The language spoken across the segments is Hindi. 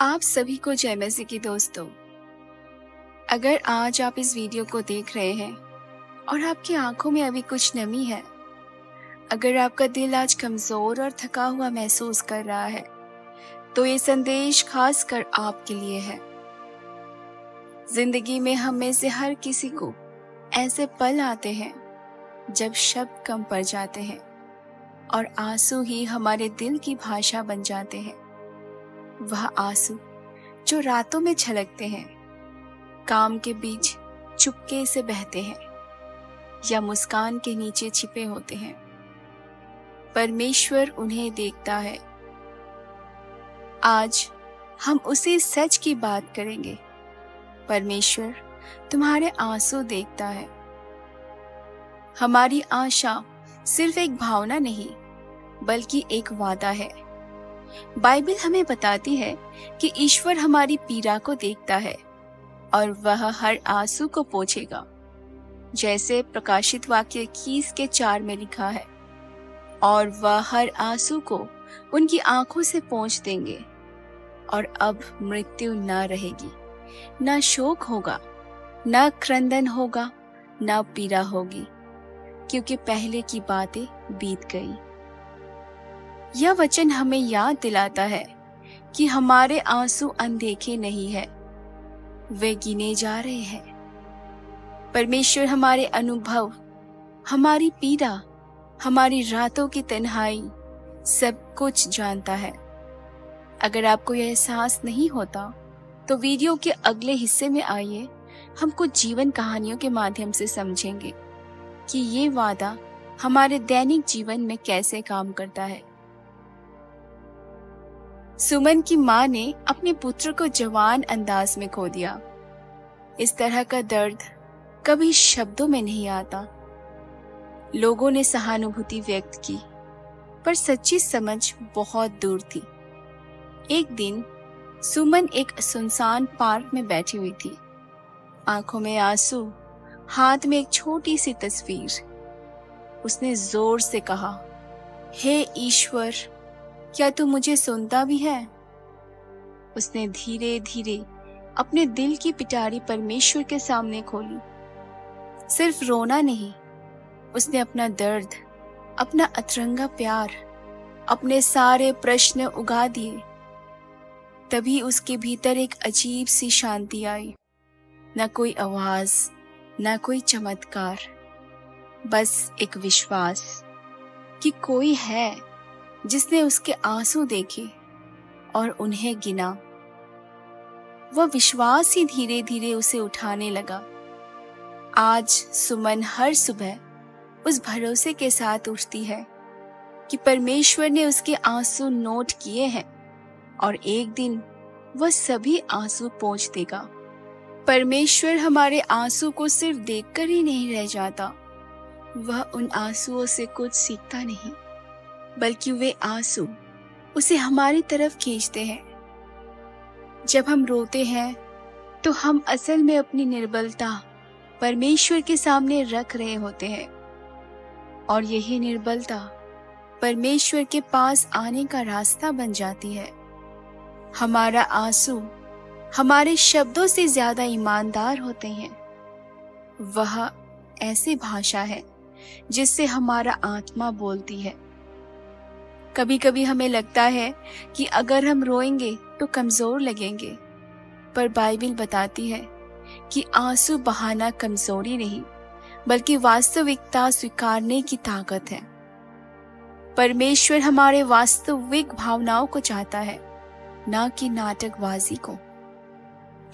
आप सभी को जय मसीह की दोस्तों। अगर आज आप इस वीडियो को देख रहे हैं और आपकी आंखों में अभी कुछ नमी है, अगर आपका दिल आज कमजोर और थका हुआ महसूस कर रहा है, तो ये संदेश खास कर आपके लिए है। जिंदगी में हम में से हर किसी को ऐसे पल आते हैं जब शब्द कम पड़ जाते हैं और आंसू ही हमारे दिल की भाषा बन जाते हैं। वह आंसू जो रातों में छलकते हैं, काम के बीच चुपके से बहते हैं या मुस्कान के नीचे छिपे होते हैं, परमेश्वर उन्हें देखता है। आज हम उसी सच की बात करेंगे। परमेश्वर तुम्हारे आंसू देखता है। हमारी आशा सिर्फ एक भावना नहीं, बल्कि एक वादा है। बाइबल हमें बताती है कि ईश्वर हमारी पीड़ा को देखता है और वह हर आंसू को पोंछेगा, जैसे प्रकाशित वाक्य 21:4 में लिखा है। और वह हर आंसू को उनकी आंखों से पोंछ देंगे और अब मृत्यु न रहेगी, न शोक होगा, न क्रंदन होगा, न पीड़ा होगी, क्योंकि पहले की बातें बीत गई। यह वचन हमें याद दिलाता है कि हमारे आंसू अनदेखे नहीं है, वे गिने जा रहे हैं। परमेश्वर हमारे अनुभव, हमारी पीड़ा, हमारी रातों की तन्हाई सब कुछ जानता है। अगर आपको यह एहसास नहीं होता तो वीडियो के अगले हिस्से में आइए, हम कुछ जीवन कहानियों के माध्यम से समझेंगे कि ये वादा हमारे दैनिक जीवन में कैसे काम करता है। सुमन की मां ने अपने पुत्र को जवान अंदाज में खो दिया। इस तरह का दर्द कभी शब्दों में नहीं आता। लोगों ने सहानुभूति व्यक्त की, पर सच्ची समझ बहुत दूर थी। एक दिन सुमन एक सुनसान पार्क में बैठी हुई थी, आंखों में आंसू, हाथ में एक छोटी सी तस्वीर। उसने जोर से कहा, हे ईश्वर, क्या तू मुझे सुनता भी है? उसने धीरे धीरे अपने दिल की पिटारी परमेश्वर के सामने खोली। सिर्फ रोना नहीं, उसने अपना दर्द, अपना अतरंगा प्यार, अपने सारे प्रश्न उगा दिए। तभी उसके भीतर एक अजीब सी शांति आई। न कोई आवाज, न कोई चमत्कार, बस एक विश्वास कि कोई है जिसने उसके आंसू देखे और उन्हें गिना। वह विश्वास ही धीरे धीरे उसे उठाने लगा। आज सुमन हर सुबह उस भरोसे के साथ उठती है कि परमेश्वर ने उसके आंसू नोट किए हैं और एक दिन वह सभी आंसू पोंछ देगा। परमेश्वर हमारे आंसू को सिर्फ देखकर ही नहीं रह जाता, वह उन आंसुओं से कुछ सीखता नहीं, बल्कि वे आंसू उसे हमारी तरफ खींचते हैं। जब हम रोते हैं तो हम असल में अपनी निर्बलता परमेश्वर के सामने रख रहे होते हैं, और यही निर्बलता परमेश्वर के पास आने का रास्ता बन जाती है। हमारा आंसू हमारे शब्दों से ज्यादा ईमानदार होते हैं। वह ऐसी भाषा है जिससे हमारा आत्मा बोलती है। कभी कभी हमें लगता है कि अगर हम रोएंगे तो कमजोर लगेंगे, पर बाइबल बताती है कि आंसू बहाना कमजोरी नहीं, बल्कि वास्तविकता स्वीकारने की ताकत है। परमेश्वर हमारे वास्तविक भावनाओं को चाहता है, न कि नाटकबाजी को।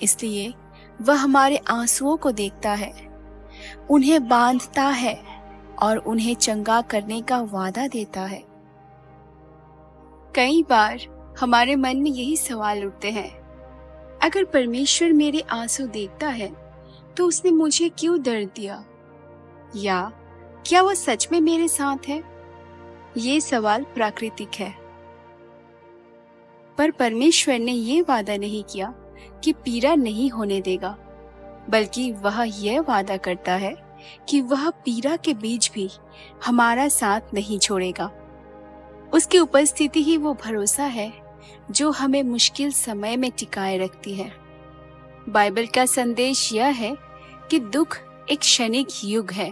इसलिए वह हमारे आंसुओं को देखता है, उन्हें बांधता है और उन्हें चंगा करने का वादा देता है। कई बार हमारे मन में यही सवाल उठते हैं, अगर परमेश्वर मेरे आंसू देखता है तो उसने मुझे क्यों दर्द दिया? या क्या वह सच में मेरे साथ है? ये सवाल प्राकृतिक है, पर परमेश्वर ने ये वादा नहीं किया कि पीड़ा नहीं होने देगा, बल्कि वह यह वादा करता है कि वह पीड़ा के बीच भी हमारा साथ नहीं छोड़ेगा। उसकी उपस्थिति ही वो भरोसा है जो हमें मुश्किल समय में टिकाए रखती है। बाइबल का संदेश यह है कि दुख एक क्षणिक युग है,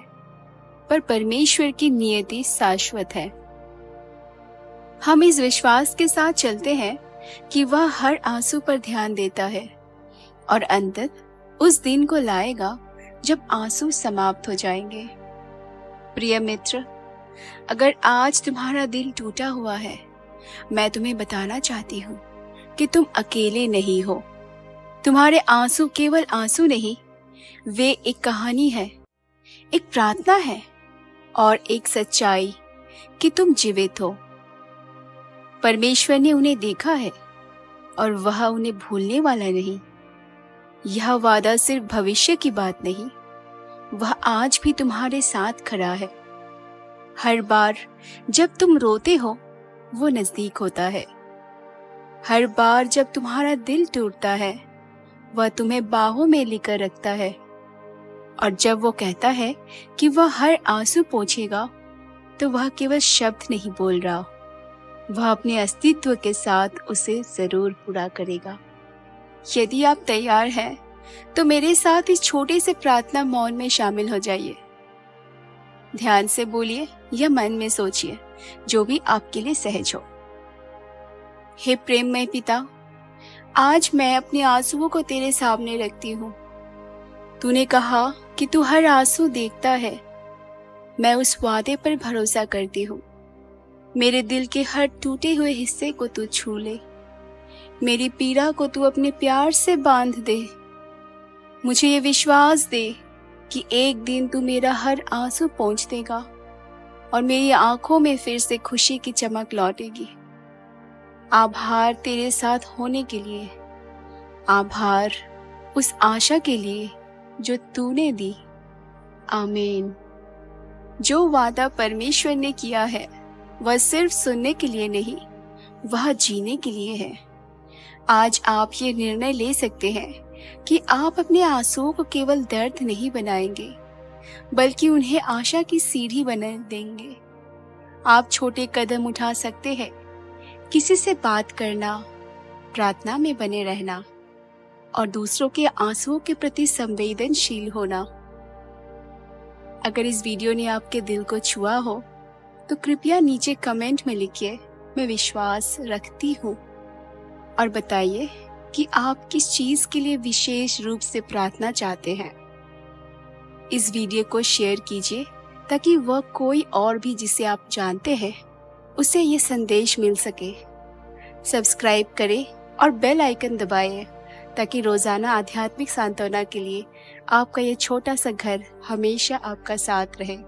पर परमेश्वर की नियति शाश्वत है। हम इस विश्वास के साथ चलते हैं कि वह हर आंसू पर ध्यान देता है और अंततः उस दिन को लाएगा जब आंसू समाप्त हो जाएंगे। प्रिय मित्र, अगर आज तुम्हारा दिल टूटा हुआ है, मैं तुम्हें बताना चाहती हूँ कि तुम अकेले नहीं हो। तुम्हारे आंसू केवल आंसू नहीं, वे एक कहानी है, एक प्रार्थना है और एक सच्चाई कि तुम जीवित हो। परमेश्वर ने उन्हें देखा है और वह उन्हें भूलने वाला नहीं। यह वादा सिर्फ भविष्य की बात नहीं, वह आज भी तुम्हारे साथ खड़ा है। हर बार जब तुम रोते हो, वो नजदीक होता है। हर बार जब तुम्हारा दिल टूटता है, वह तुम्हें बाहों में लेकर रखता है। और जब वो कहता है कि वह हर आंसू पोंछेगा, तो वह केवल शब्द नहीं बोल रहा, वह अपने अस्तित्व के साथ उसे जरूर पूरा करेगा। यदि आप तैयार हैं, तो मेरे साथ इस छोटे से प्रार्थना मौन में शामिल हो जाइए। ध्यान से बोलिए या मन में सोचिए, जो भी आपके लिए सहज हो। हे प्रेममय पिता, आज मैं अपने आंसुओं को तेरे सामने रखती हूँ। तूने कहा कि तू हर आंसू देखता है। मैं उस वादे पर भरोसा करती हूँ। मेरे दिल के हर टूटे हुए हिस्से को तू छू ले। मेरी पीड़ा को तू अपने प्यार से बांध दे। मुझे ये विश्वास दे कि एक दिन तू मेरा हर आंसू पोंछ देगा और मेरी आंखों में फिर से खुशी की चमक लौटेगी। आभार तेरे साथ होने के लिए, आभार उस आशा के लिए जो तूने दी। आमीन। जो वादा परमेश्वर ने किया है, वह सिर्फ सुनने के लिए नहीं, वह जीने के लिए है। आज आप ये निर्णय ले सकते हैं कि आप अपने आंसुओं को केवल दर्द नहीं बनाएंगे, बल्कि उन्हें आशा की सीढ़ी बना देंगे। आप छोटे कदम उठा सकते हैं, किसी से बात करना, प्रार्थना में बने रहना और दूसरों के आंसुओं के प्रति संवेदनशील होना। अगर इस वीडियो ने आपके दिल को छुआ हो, तो कृपया नीचे कमेंट में लिखिए, मैं विश्वास रखती हूँ, और बताइए कि आप किस चीज के लिए विशेष रूप से प्रार्थना चाहते हैं। इस वीडियो को शेयर कीजिए ताकि वह कोई और भी जिसे आप जानते हैं उसे ये संदेश मिल सके। सब्सक्राइब करें और बेल आइकन दबाएं ताकि रोजाना आध्यात्मिक सांत्वना के लिए आपका ये छोटा सा घर हमेशा आपका साथ रहे।